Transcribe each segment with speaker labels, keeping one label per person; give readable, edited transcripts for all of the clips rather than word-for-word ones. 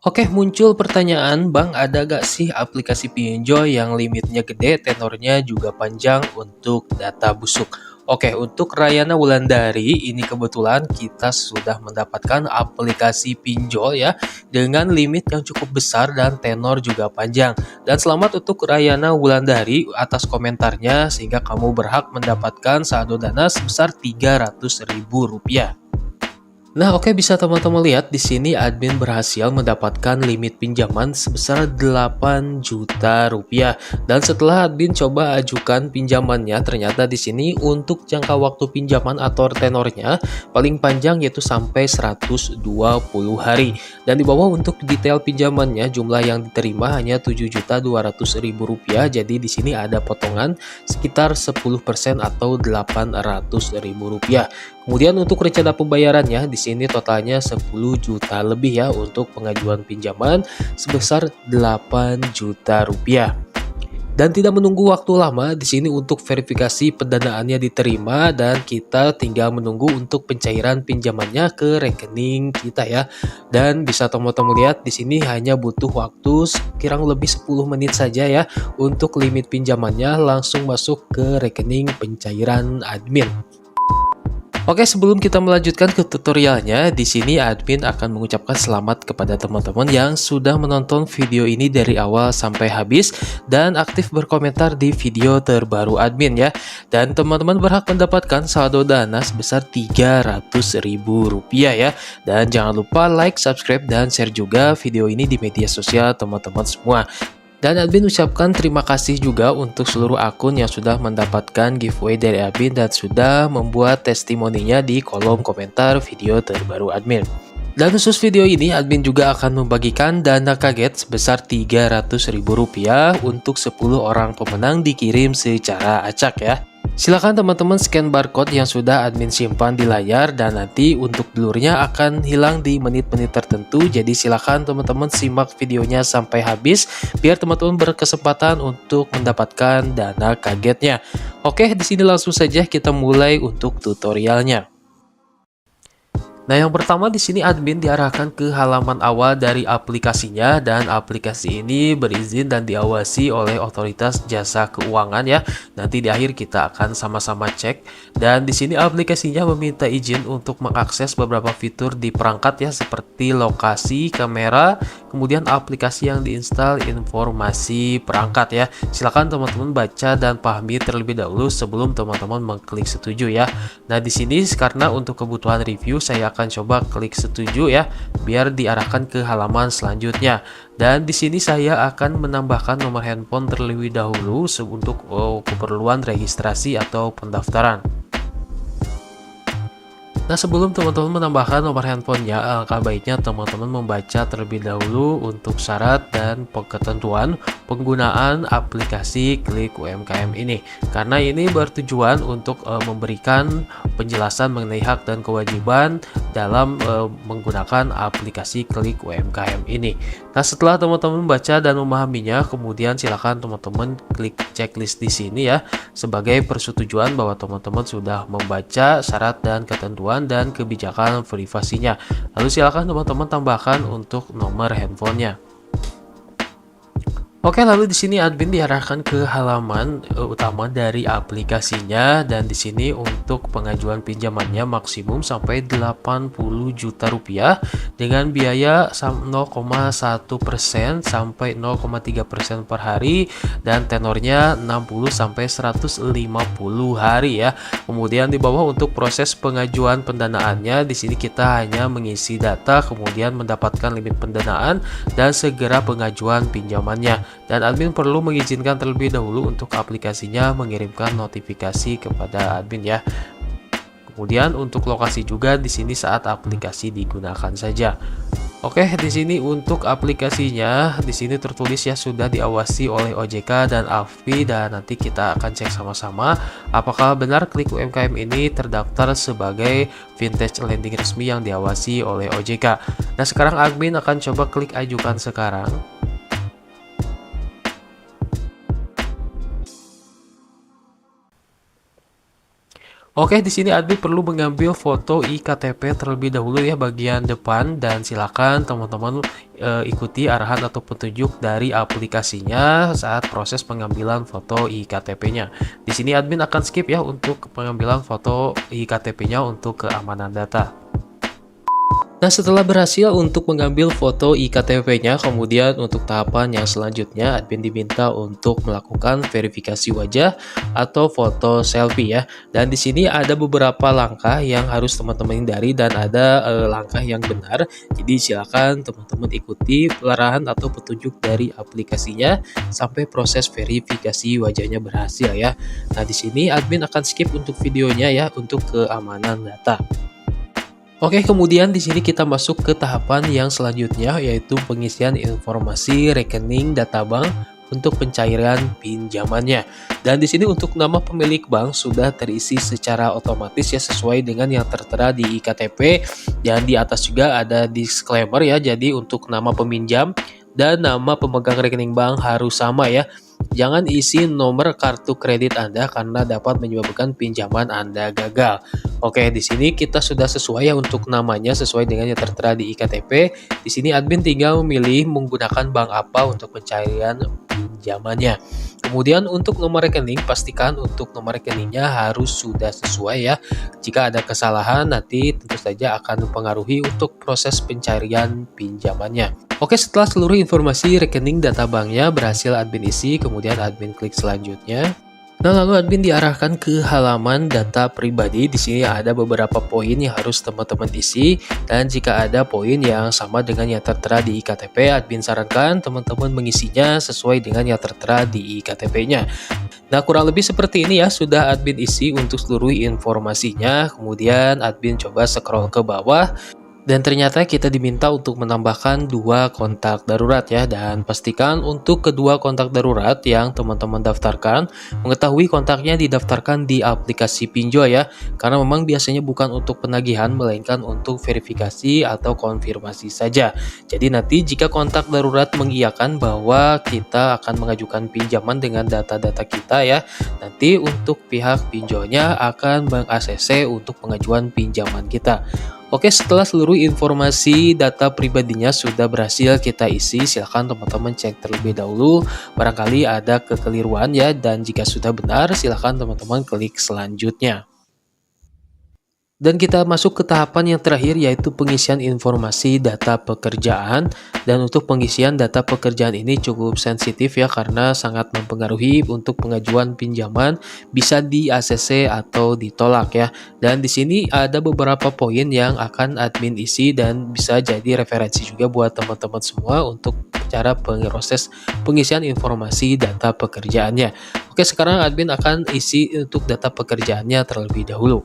Speaker 1: Oke, muncul pertanyaan, Bang, ada gak sih aplikasi pinjol yang limitnya gede, tenornya juga panjang untuk data busuk? Oke, untuk Rayana Wulandari ini kebetulan kita sudah mendapatkan aplikasi pinjol ya dengan limit yang cukup besar dan tenor juga panjang. Dan selamat untuk Rayana Wulandari atas komentarnya sehingga kamu berhak mendapatkan saldo dana sebesar Rp300.000. Nah, oke, bisa teman-teman lihat di sini admin berhasil mendapatkan limit pinjaman sebesar 8 juta rupiah. Dan setelah admin coba ajukan pinjamannya, ternyata di sini untuk jangka waktu pinjaman atau tenornya paling panjang yaitu sampai 120 hari. Dan di bawah untuk detail pinjamannya jumlah yang diterima hanya 7.200.000 rupiah. Jadi di sini ada potongan sekitar 10% atau 800.000 rupiah. Kemudian untuk rencana pembayarannya di sini totalnya 10 juta lebih ya untuk pengajuan pinjaman sebesar 8 juta rupiah. Dan tidak menunggu waktu lama di sini untuk verifikasi pendanaannya diterima dan kita tinggal menunggu untuk pencairan pinjamannya ke rekening kita ya. Dan bisa teman-teman lihat di sini hanya butuh waktu kurang lebih 10 menit saja ya untuk limit pinjamannya langsung masuk ke rekening pencairan admin. Oke, sebelum kita melanjutkan ke tutorialnya, di sini admin akan mengucapkan selamat kepada teman-teman yang sudah menonton video ini dari awal sampai habis dan aktif berkomentar di video terbaru admin ya. Dan teman-teman berhak mendapatkan saldo dana sebesar Rp300.000 ya. Dan jangan lupa like, subscribe, dan share juga video ini di media sosial teman-teman semua. Dan admin ucapkan terima kasih juga untuk seluruh akun yang sudah mendapatkan giveaway dari admin dan sudah membuat testimoninya di kolom komentar video terbaru admin. Dan khusus video ini, admin juga akan membagikan dana kaget sebesar Rp300.000 untuk 10 orang pemenang dikirim secara acak ya. Silakan teman-teman scan barcode yang sudah admin simpan di layar dan nanti untuk blurnya akan hilang di menit-menit tertentu. Jadi silakan teman-teman simak videonya sampai habis biar teman-teman berkesempatan untuk mendapatkan dana kagetnya. Oke, di sini langsung saja kita mulai untuk tutorialnya. Nah, yang pertama di sini admin diarahkan ke halaman awal dari aplikasinya dan aplikasi ini berizin dan diawasi oleh otoritas jasa keuangan ya. Nanti di akhir kita akan sama-sama cek. Dan di sini aplikasinya meminta izin untuk mengakses beberapa fitur di perangkat ya seperti lokasi, kamera, kemudian aplikasi yang diinstal, informasi perangkat ya. Silakan teman-teman baca dan pahami terlebih dahulu sebelum teman-teman mengklik setuju ya. Nah, di sini karena untuk kebutuhan review saya akan coba klik setuju ya biar diarahkan ke halaman selanjutnya. Dan di sini saya akan menambahkan nomor handphone terlebih dahulu untuk keperluan registrasi atau pendaftaran. Nah, sebelum teman-teman menambahkan nomor handphonenya, alangkah baiknya teman-teman membaca terlebih dahulu untuk syarat dan ketentuan penggunaan aplikasi Klik UMKM ini. Karena ini bertujuan untuk memberikan penjelasan mengenai hak dan kewajiban dalam menggunakan aplikasi Klik UMKM ini. Nah, setelah teman-teman membaca dan memahaminya, kemudian silakan teman-teman klik checklist di sini ya sebagai persetujuan bahwa teman-teman sudah membaca syarat dan ketentuan dan kebijakan privasinya. Lalu silakan teman-teman tambahkan untuk nomor handphonenya. Oke, lalu di sini admin diarahkan ke halaman utama dari aplikasinya dan di sini untuk pengajuan pinjamannya maksimum sampai 80 juta rupiah dengan biaya 0,1% sampai 0,3% per hari dan tenornya 60 sampai 150 hari ya. Kemudian di bawah untuk proses pengajuan pendanaannya di sini kita hanya mengisi data kemudian mendapatkan limit pendanaan dan segera pengajuan pinjamannya. Dan admin perlu mengizinkan terlebih dahulu untuk aplikasinya mengirimkan notifikasi kepada admin ya. Kemudian untuk lokasi juga di sini saat aplikasi digunakan saja. Oke, di sini untuk aplikasinya di sini tertulis ya sudah diawasi oleh OJK dan AFPI dan nanti kita akan cek sama-sama apakah benar Klik UMKM ini terdaftar sebagai vintage lending resmi yang diawasi oleh OJK. Nah, sekarang admin akan coba klik ajukan sekarang. Oke, di sini admin perlu mengambil foto iktp terlebih dahulu ya bagian depan, dan silakan teman-teman ikuti arahan atau petunjuk dari aplikasinya saat proses pengambilan foto iktp-nya. Di sini admin akan skip ya untuk pengambilan foto iktp-nya untuk keamanan data. Nah, setelah berhasil untuk mengambil foto iktp-nya, kemudian untuk tahapan yang selanjutnya, admin diminta untuk melakukan verifikasi wajah atau foto selfie ya. Dan di sini ada beberapa langkah yang harus teman-teman hindari dan ada langkah yang benar. Jadi silakan teman-teman ikuti arahan atau petunjuk dari aplikasinya sampai proses verifikasi wajahnya berhasil ya. Nah, di sini admin akan skip untuk videonya ya untuk keamanan data. Oke, kemudian di sini kita masuk ke tahapan yang selanjutnya, yaitu pengisian informasi rekening data bank untuk pencairan pinjamannya. Dan di sini untuk nama pemilik bank sudah terisi secara otomatis ya, sesuai dengan yang tertera di iktp. Dan di atas juga ada disclaimer ya, jadi untuk nama peminjam dan nama pemegang rekening bank harus sama ya. Jangan isi nomor kartu kredit Anda karena dapat menyebabkan pinjaman Anda gagal. Oke, di sini kita sudah sesuai ya untuk namanya sesuai dengan yang tertera di iktp. Di sini admin tinggal memilih menggunakan bank apa untuk pencairan pinjamannya. Kemudian untuk nomor rekening, pastikan untuk nomor rekeningnya harus sudah sesuai ya. Jika ada kesalahan nanti tentu saja akan mempengaruhi untuk proses pencarian pinjamannya. Oke, setelah seluruh informasi rekening data banknya berhasil admin isi, kemudian admin klik selanjutnya. Nah, lalu admin diarahkan ke halaman data pribadi. Di sini ada beberapa poin yang harus teman-teman isi, dan jika ada poin yang sama dengan yang tertera di iktp, admin sarankan teman-teman mengisinya sesuai dengan yang tertera di iktp-nya. Nah, kurang lebih seperti ini ya, sudah admin isi untuk seluruh informasinya. Kemudian admin coba scroll ke bawah. Dan ternyata kita diminta untuk menambahkan 2 kontak darurat ya, dan pastikan untuk kedua kontak darurat yang teman-teman daftarkan mengetahui kontaknya didaftarkan di aplikasi Pinjol ya, karena memang biasanya bukan untuk penagihan melainkan untuk verifikasi atau konfirmasi saja. Jadi nanti jika kontak darurat mengiyakan bahwa kita akan mengajukan pinjaman dengan data-data kita ya, nanti untuk pihak pinjolnya akan meng-ACC untuk pengajuan pinjaman kita. Oke, setelah seluruh informasi data pribadinya sudah berhasil kita isi, silahkan teman-teman cek terlebih dahulu. Barangkali ada kekeliruan ya, dan jika sudah benar, silahkan teman-teman klik selanjutnya. Dan kita masuk ke tahapan yang terakhir, yaitu pengisian informasi data pekerjaan. Dan untuk pengisian data pekerjaan ini cukup sensitif ya, karena sangat mempengaruhi untuk pengajuan pinjaman, bisa di ACC atau ditolak ya. Dan di sini ada beberapa poin yang akan admin isi dan bisa jadi referensi juga buat teman-teman semua untuk cara proses pengisian informasi data pekerjaannya. Oke, sekarang admin akan isi untuk data pekerjaannya terlebih dahulu.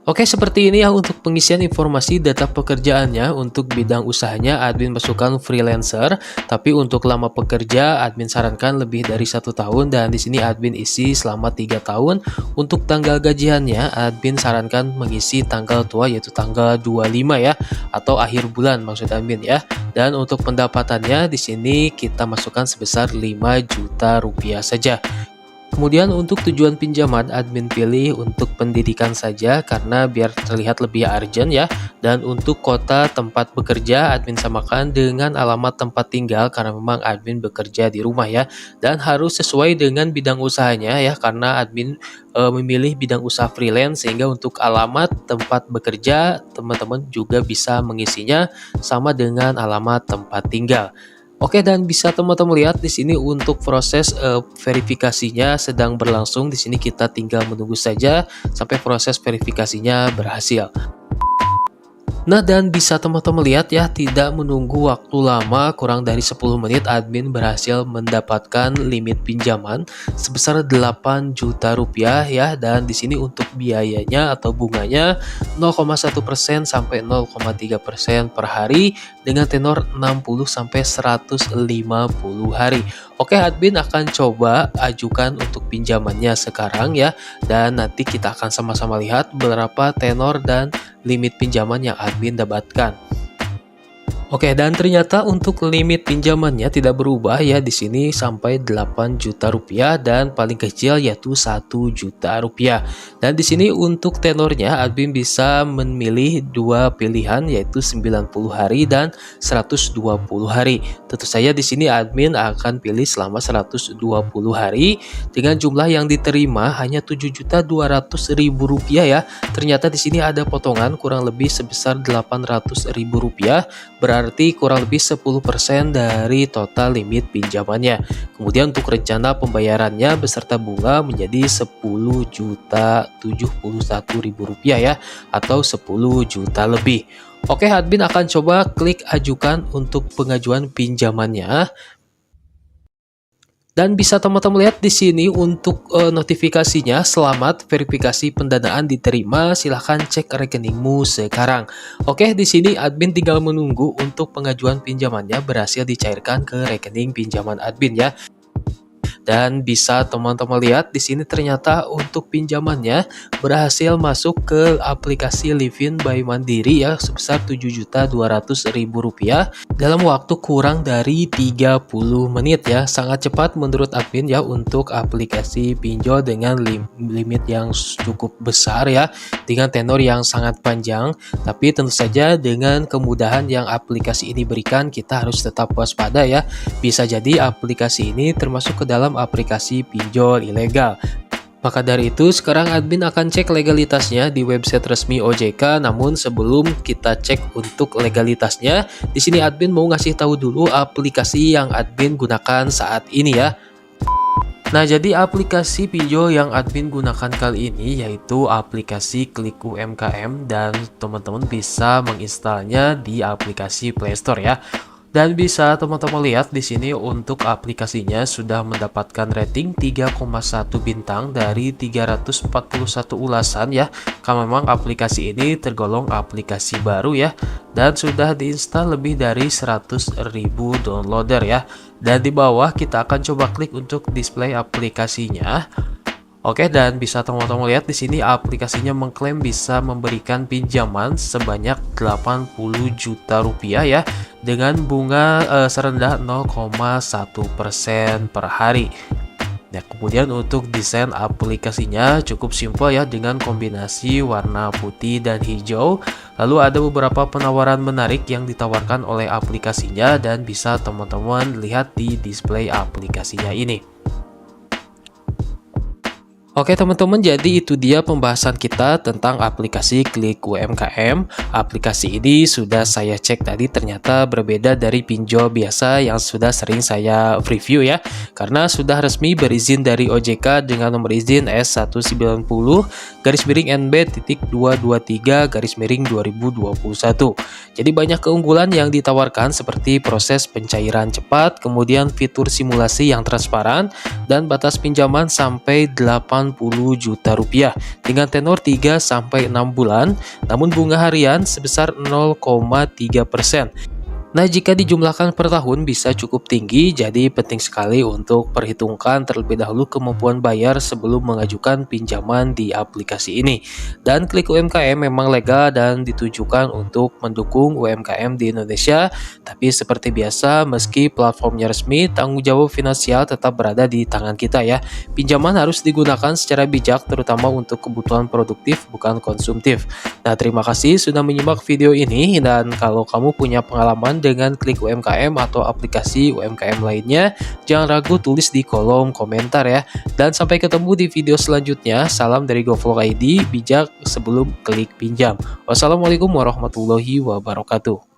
Speaker 1: Oke, seperti ini ya untuk pengisian informasi data pekerjaannya. Untuk bidang usahanya admin masukkan freelancer, tapi untuk lama pekerja admin sarankan lebih dari 1 tahun, dan di sini admin isi selama 3 tahun. Untuk tanggal gajiannya admin sarankan mengisi tanggal tua, yaitu tanggal 25 ya, atau akhir bulan maksud admin ya. Dan untuk pendapatannya di sini kita masukkan sebesar 5 juta rupiah saja. Kemudian untuk tujuan pinjaman admin pilih untuk pendidikan saja karena biar terlihat lebih urgent ya. Dan untuk kota tempat bekerja admin samakan dengan alamat tempat tinggal karena memang admin bekerja di rumah ya. Dan harus sesuai dengan bidang usahanya ya, karena admin memilih bidang usaha freelance, sehingga untuk alamat tempat bekerja teman-teman juga bisa mengisinya sama dengan alamat tempat tinggal. Oke, dan bisa teman-teman lihat di sini untuk proses verifikasinya sedang berlangsung. Di sini kita tinggal menunggu saja sampai proses verifikasinya berhasil. Nah, dan bisa teman-teman lihat ya, tidak menunggu waktu lama, kurang dari 10 menit admin berhasil mendapatkan limit pinjaman sebesar 8 juta rupiah ya. Dan di sini untuk biayanya atau bunganya 0,1% sampai 0,3% per hari dengan tenor 60 sampai 150 hari. Oke, admin akan coba ajukan untuk pinjamannya sekarang ya, dan nanti kita akan sama-sama lihat berapa tenor dan limit pinjaman yang admin dapatkan. Oke, dan ternyata untuk limit pinjamannya tidak berubah ya di sini sampai 8 juta rupiah dan paling kecil yaitu 1 juta rupiah. Dan di sini untuk tenornya admin bisa memilih dua pilihan yaitu 90 hari dan 120 hari. Tentu saja di sini admin akan pilih selama 120 hari dengan jumlah yang diterima hanya 7.200.000 rupiah ya. Ternyata di sini ada potongan kurang lebih sebesar 800.000 rupiah. Berarti kurang lebih 10% dari total limit pinjamannya. Kemudian untuk rencana pembayarannya beserta bunga menjadi 10.071.000 rupiah ya, atau 10 juta lebih. Oke, admin akan coba klik ajukan untuk pengajuan pinjamannya. Dan bisa teman-teman lihat di sini untuk notifikasinya, selamat verifikasi pendanaan diterima, silahkan cek rekeningmu sekarang. Oke, di sini admin tinggal menunggu untuk pengajuan pinjamannya berhasil dicairkan ke rekening pinjaman admin ya. Dan bisa teman-teman lihat di sini ternyata untuk pinjamannya berhasil masuk ke aplikasi Livin by Mandiri ya sebesar 7.200.000 rupiah dalam waktu kurang dari 30 menit ya. Sangat cepat menurut admin ya untuk aplikasi pinjol dengan limit yang cukup besar ya, dengan tenor yang sangat panjang. Tapi tentu saja dengan kemudahan yang aplikasi ini berikan, kita harus tetap waspada ya. Bisa jadi aplikasi ini termasuk ke dalam aplikasi pinjol ilegal. Maka dari itu sekarang admin akan cek legalitasnya di website resmi OJK. Namun sebelum kita cek untuk legalitasnya, di sini admin mau ngasih tahu dulu aplikasi yang admin gunakan saat ini ya. Nah, jadi aplikasi pinjol yang admin gunakan kali ini yaitu aplikasi Klik UMKM dan teman-teman bisa menginstalnya di aplikasi Play Store ya. Dan bisa teman-teman lihat di sini untuk aplikasinya sudah mendapatkan rating 3,1 bintang dari 341 ulasan ya. Karena memang aplikasi ini tergolong aplikasi baru ya, dan sudah diinstal lebih dari 100.000 downloader ya. Dan di bawah kita akan coba klik untuk display aplikasinya. Oke, dan bisa teman-teman lihat di sini aplikasinya mengklaim bisa memberikan pinjaman sebanyak 80 juta rupiah ya, dengan bunga serendah 0,1% per hari. Nah, kemudian untuk desain aplikasinya cukup simpel ya, dengan kombinasi warna putih dan hijau. Lalu ada beberapa penawaran menarik yang ditawarkan oleh aplikasinya dan bisa teman-teman lihat di display aplikasinya ini. Oke teman-teman, jadi itu dia pembahasan kita tentang aplikasi Klik UMKM. Aplikasi ini sudah saya cek tadi ternyata berbeda dari pinjol biasa yang sudah sering saya review ya. Karena sudah resmi berizin dari OJK dengan nomor izin S190-NB.223-2021. Jadi banyak keunggulan yang ditawarkan seperti proses pencairan cepat, kemudian fitur simulasi yang transparan, dan batas pinjaman sampai 80 juta rupiah dengan tenor 3-6 bulan, namun bunga harian sebesar 0,3%. Nah, jika dijumlahkan per tahun bisa cukup tinggi, jadi penting sekali untuk perhitungkan terlebih dahulu kemampuan bayar sebelum mengajukan pinjaman di aplikasi ini. Dan Klik UMKM memang legal dan ditujukan untuk mendukung UMKM di Indonesia, tapi seperti biasa, meski platformnya resmi, tanggung jawab finansial tetap berada di tangan kita ya. Pinjaman harus digunakan secara bijak, terutama untuk kebutuhan produktif, bukan konsumtif. Nah, terima kasih sudah menyimak video ini, dan kalau kamu punya pengalaman dengan Klik UMKM atau aplikasi UMKM lainnya, jangan ragu tulis di kolom komentar ya. Dan sampai ketemu di video selanjutnya. Salam dari GoVlog ID, bijak sebelum klik pinjam. Wassalamualaikum warahmatullahi wabarakatuh.